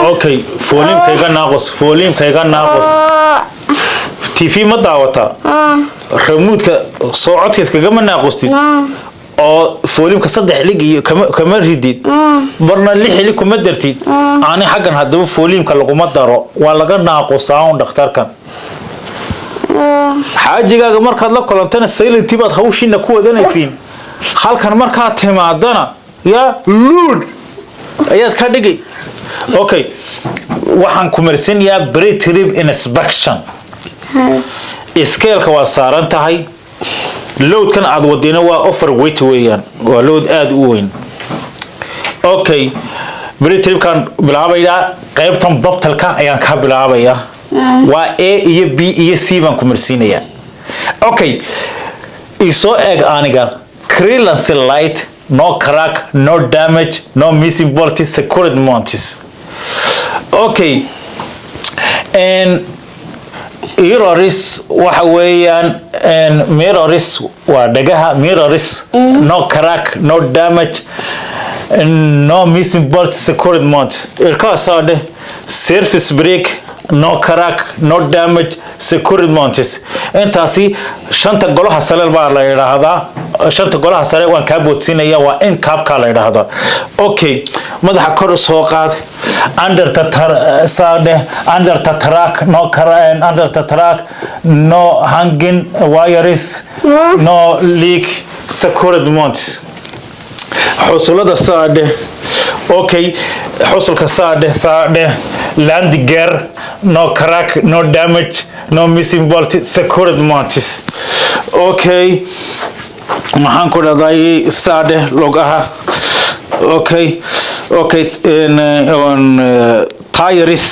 اوكي فوليم كيغا ناقص فوليم كيغا ناقص تي في ما داوتا ريموتك سو codkiis kaga ma naaqostid oo foolimka 3 lig iyo kama ridid barna 6 lig kuma dartid aani xagan hadaba foolimka laguma daro waa laga naaqosaa dhakhtarkan xaajigaaga markaad la kulantana silent baad hawshiina ku wadanaysiin halkan markaad timaadana ya lood ayaad ka dhigay okay waxaan ku marsiinayaa pre-trip inspection scale-ka waa saaran tahay load-kan aad wadina waa overweight weeyaan waa load aad u weyn okay pre-trip-kan bilaabayaa qaybtan babtalka ayaan ka bilaabayaa waa A iyo B iyo C baan ku marsiinayaa okay isoo eeg aniga clearance light no crack no damage no missing bolts secured mounts okay and mirrors waxa weeyaan mirrors waa dhagaha mirrors no crack no damage no missing bolts secured mounts irkaasade surface break no crack no damage secured mounts intaasi shanta golaha sare baa la yiraahdaa shanta golaha sare waan ka boodsinaya waa in kaabka la yiraahdo okay madaxa kor soo qaad under the track no crack under the track no hanging wires no leak secured mounts xusulada saade okay xusulka saade land gear no crack no damage no missing bolt secured mounts okay maxaan ku dhaday saade logaha okay on tires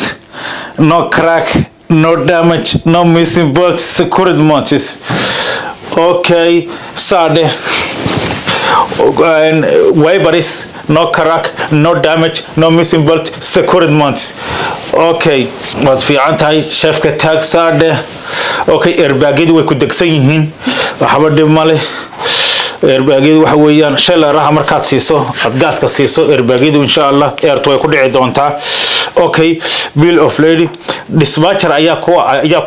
no crack no damage no missing bolt secured mounts okay saade wipers no crack no damage no missing bolt secured mounts okay wad fiican tahay chefka tag saade okay airbagid way ku degsan yihiin waxba dhib male airbagid waxa weeyaan shaylaaraha markaad siiso ad gaaska siiso airbagid insha Allah airtu way ku dhici doontaa okay bill of lading dispatcher ayaa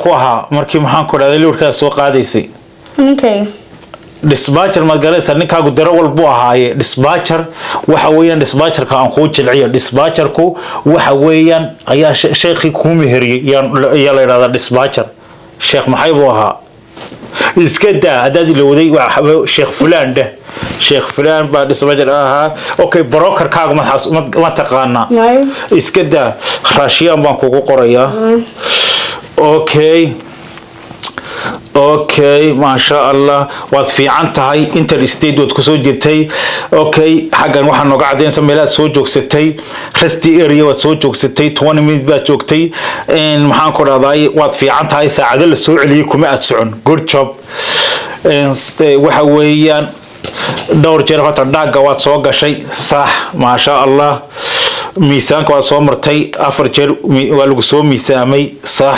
ku ahaa markii maxaan ku dhaaday lowrka soo qaadaysay okay dispatcher ma galaysa ninkaagu daro walba ahaaye dispatcher waxa weeyaan dispatcherka aan ku jilciyo dispatcherku waxa weeyaan ayaa sheekhi ku meheriyay yaa la yiraahdaa dispatcher sheekh maxay buu ahaa iska daa hadaad ilowday waxa sheekh fulaan sheekh fulaan baa dispatcher ahaa okay broker kaagu ma taqaana iska daa raashiyan baan kugu qorayaa okay ما شاء الله waad fiican tahay interstate wad ku soo jirtay okay xagan waxaan nooga cadeynaa meelaha soo joogsatay rest area wad soo joogsatay 20 minutes baad joogtay maxaan ku raadayay waad fiican tahay saacado la soo celiyay kuma aad socon good job waxa weeyaan dhowr jeer hata dhaaga waad soo gashay sax ma sha Allah miisaanka waad soo martay 4 jeer waa lagu soo miisaamay sax